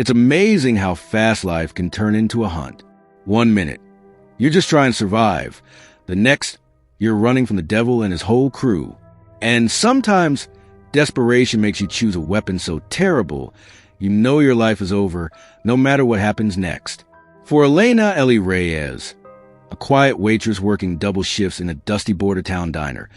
It's amazing how fast life can turn into a hunt. 1 minute, you're just trying to survive. The next, you're running from the devil and his whole crew. And sometimes, desperation makes you choose a weapon so terrible, you know your life is over, no matter what happens next. For Elena Ellie Reyes, a quiet waitress working double shifts in a dusty border town diner,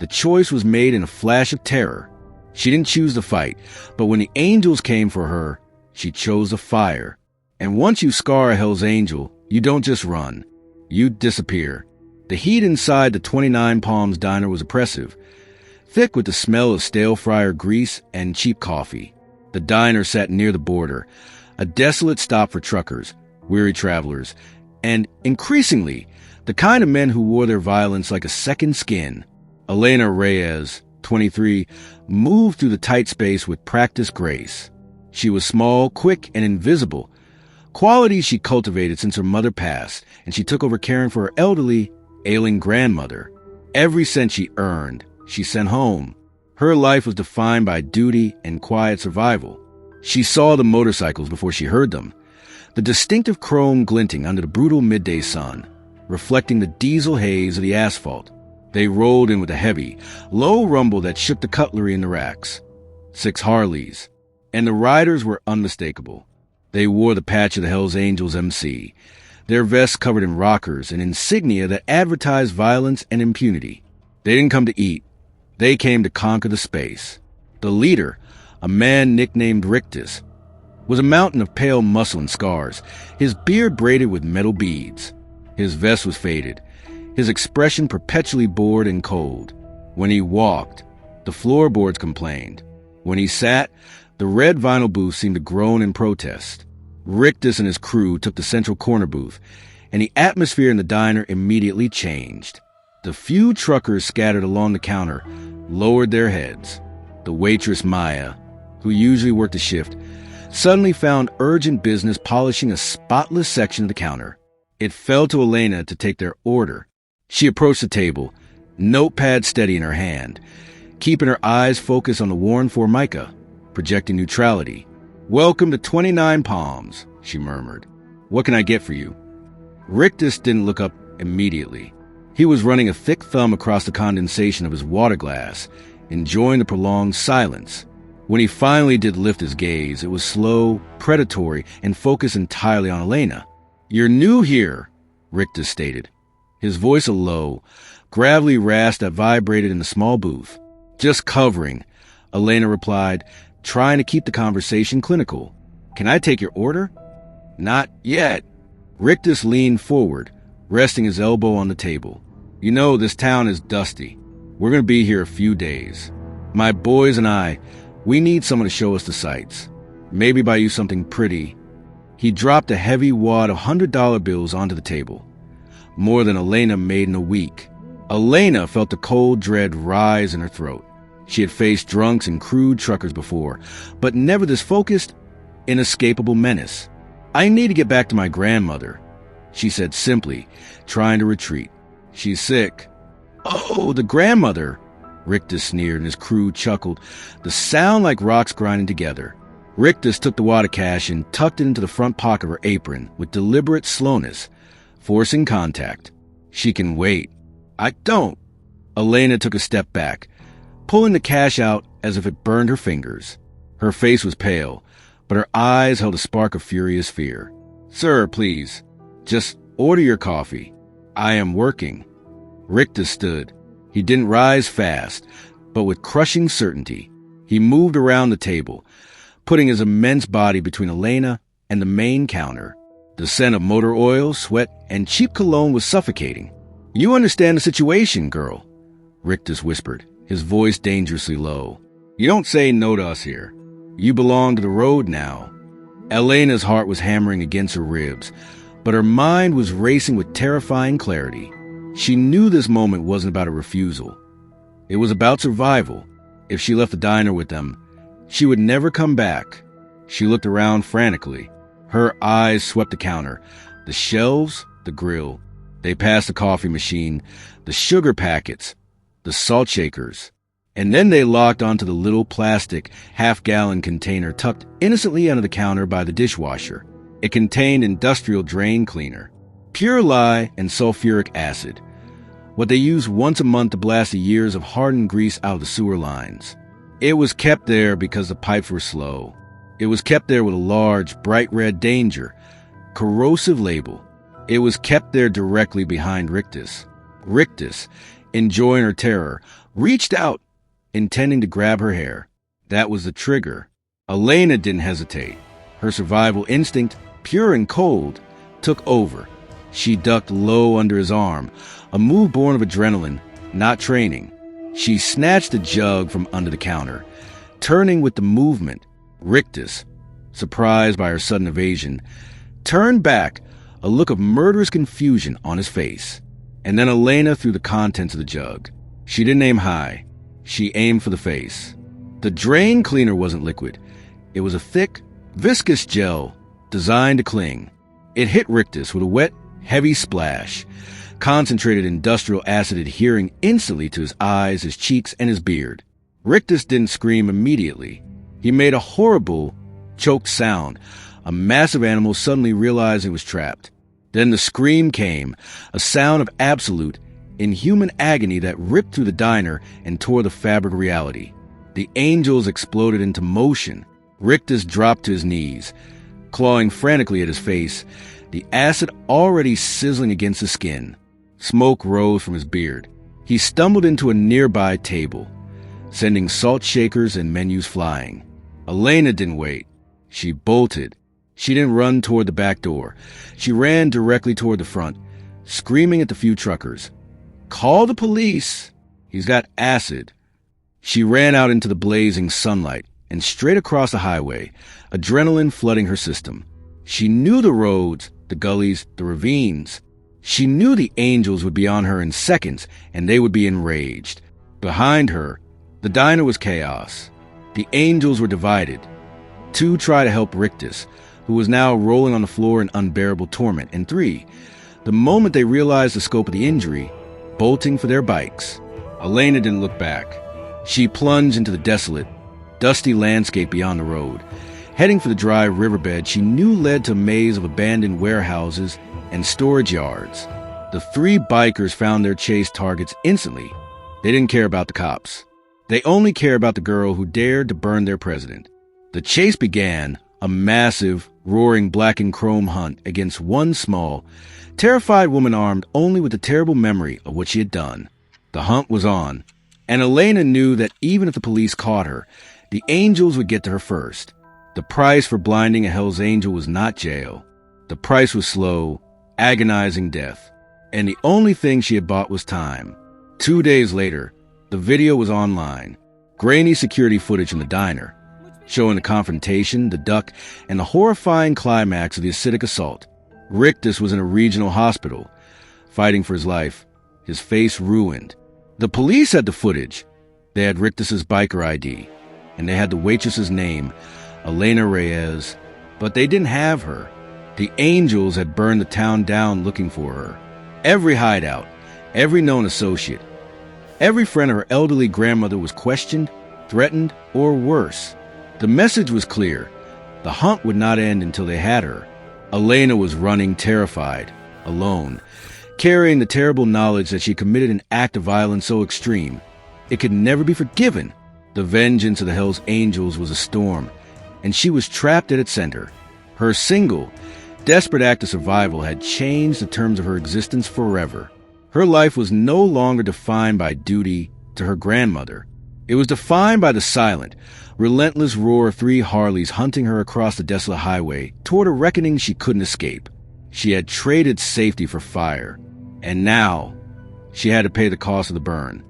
the choice was made in a flash of terror. She didn't choose the fight, but when the angels came for her, she chose the fire. And once you scar a Hell's Angel, you don't just run. You disappear. The heat inside the 29 Palms diner was oppressive, thick with the smell of stale fryer grease and cheap coffee. The diner sat near the border, a desolate stop for truckers, weary travelers, and, increasingly, the kind of men who wore their violence like a second skin. Elena Reyes, 23, moved through the tight space with practiced grace. She was small, quick, and invisible, qualities she cultivated since her mother passed, and she took over caring for her elderly, ailing grandmother. Every cent she earned, she sent home. Her life was defined by duty and quiet survival. She saw the motorcycles before she heard them, the distinctive chrome glinting under the brutal midday sun, reflecting the diesel haze of the asphalt. They rolled in with a heavy, low rumble that shook the cutlery in the racks. 6 Harleys. And the riders were unmistakable. They wore the patch of the Hells Angels MC, their vests covered in rockers and insignia that advertised violence and impunity. They didn't come to eat. They came to conquer the space. The leader, a man nicknamed Rictus, was a mountain of pale muscle and scars, his beard braided with metal beads. His vest was faded, his expression perpetually bored and cold. When he walked, the floorboards complained. When he sat, the red vinyl booth seemed to groan in protest. Rictus and his crew took the central corner booth, and the atmosphere in the diner immediately changed. The few truckers scattered along the counter lowered their heads. The waitress Maya, who usually worked a shift, suddenly found urgent business polishing a spotless section of the counter. It fell to Elena to take their order. She approached the table, notepad steady in her hand, keeping her eyes focused on the worn formica, projecting neutrality. "Welcome to 29 Palms," she murmured. "What can I get for you?" Rictus didn't look up immediately. He was running a thick thumb across the condensation of his water glass, enjoying the prolonged silence. When he finally did lift his gaze, it was slow, predatory, and focused entirely on Elena. "You're new here," Rictus stated, his voice a low, gravelly rasp that vibrated in the small booth. "Just covering," Elena replied, trying to keep the conversation clinical. "Can I take your order?" "Not yet." Rictus leaned forward, resting his elbow on the table. "You know, this town is dusty. We're going to be here a few days. My boys and I, we need someone to show us the sights. Maybe buy you something pretty." He dropped a heavy wad of $100 bills onto the table. More than Elena made in a week. Elena felt the cold dread rise in her throat. She had faced drunks and crude truckers before, but never this focused, inescapable menace. "I need to get back to my grandmother," she said simply, trying to retreat. "She's sick." "Oh, the grandmother," Rictus sneered and his crew chuckled, the sound like rocks grinding together. Rictus took the wad of cash and tucked it into the front pocket of her apron with deliberate slowness, forcing contact. "She can wait." "I don't." Elena took a step back, pulling the cash out as if it burned her fingers. Her face was pale, but her eyes held a spark of furious fear. "Sir, please, just order your coffee. I am working." Rictus stood. He didn't rise fast, but with crushing certainty. He moved around the table, putting his immense body between Elena and the main counter. The scent of motor oil, sweat, and cheap cologne was suffocating. "You understand the situation, girl," Rictus whispered, his voice dangerously low. "You don't say no to us here. You belong to the road now." Elena's heart was hammering against her ribs, but her mind was racing with terrifying clarity. She knew this moment wasn't about a refusal. It was about survival. If she left the diner with them, she would never come back. She looked around frantically. Her eyes swept the counter, the shelves, the grill. They passed the coffee machine, the sugar packets, the salt shakers. And then they locked onto the little plastic half-gallon container tucked innocently under the counter by the dishwasher. It contained industrial drain cleaner, pure lye and sulfuric acid, what they use once a month to blast the years of hardened grease out of the sewer lines. It was kept there because the pipes were slow. It was kept there with a large, bright red danger, corrosive label. It was kept there directly behind Rictus. Rictus, enjoying her terror, reached out, intending to grab her hair. That was the trigger. Elena didn't hesitate. Her survival instinct, pure and cold, took over. She ducked low under his arm, a move born of adrenaline, not training. She snatched the jug from under the counter, turning with the movement. Rictus, surprised by her sudden evasion, turned back, a look of murderous confusion on his face. And then Elena threw the contents of the jug. She didn't aim high. She aimed for the face. The drain cleaner wasn't liquid. It was a thick, viscous gel designed to cling. It hit Rictus with a wet, heavy splash, concentrated industrial acid adhering instantly to his eyes, his cheeks, and his beard. Rictus didn't scream immediately. He made a horrible, choked sound. A massive animal suddenly realized it was trapped. Then the scream came, a sound of absolute, inhuman agony that ripped through the diner and tore the fabric of reality. The angels exploded into motion. Rictus dropped to his knees, clawing frantically at his face, the acid already sizzling against his skin. Smoke rose from his beard. He stumbled into a nearby table, sending salt shakers and menus flying. Elena didn't wait. She bolted. She didn't run toward the back door. She ran directly toward the front, screaming at the few truckers. "Call the police! He's got acid." She ran out into the blazing sunlight and straight across the highway, adrenaline flooding her system. She knew the roads, the gullies, the ravines. She knew the angels would be on her in seconds, and they would be enraged. Behind her, the diner was chaos. The angels were divided. Two tried to help Rictus, who was now rolling on the floor in unbearable torment, and three, the moment they realized the scope of the injury, bolting for their bikes. Elena didn't look back. She plunged into the desolate, dusty landscape beyond the road, heading for the dry riverbed she knew led to a maze of abandoned warehouses and storage yards. The three bikers found their chase targets instantly. They didn't care about the cops. They only cared about the girl who dared to burn their president. The chase began, a massive, roaring black and chrome hunt against one small, terrified woman armed only with the terrible memory of what she had done. The hunt was on, and Elena knew that even if the police caught her, the angels would get to her first. The price for blinding a Hell's Angel was not jail. The price was slow, agonizing death, and the only thing she had bought was time. 2 days later, the video was online. Grainy security footage from the diner, showing the confrontation, the duck, and the horrifying climax of the acidic assault. Rictus was in a regional hospital, fighting for his life, his face ruined. The police had the footage. They had Rictus's biker ID, and they had the waitress's name, Elena Reyes, but they didn't have her. The angels had burned the town down looking for her. Every hideout, every known associate, every friend of her elderly grandmother was questioned, threatened, or worse. The message was clear. The hunt would not end until they had her. Elena was running terrified, alone, carrying the terrible knowledge that she committed an act of violence so extreme it could never be forgiven. The vengeance of the Hell's Angels was a storm, and she was trapped at its center. Her single, desperate act of survival had changed the terms of her existence forever. Her life was no longer defined by duty to her grandmother. It was defined by the silent, relentless roar of 3 Harleys hunting her across the desolate highway toward a reckoning she couldn't escape. She had traded safety for fire, and now she had to pay the cost of the burn.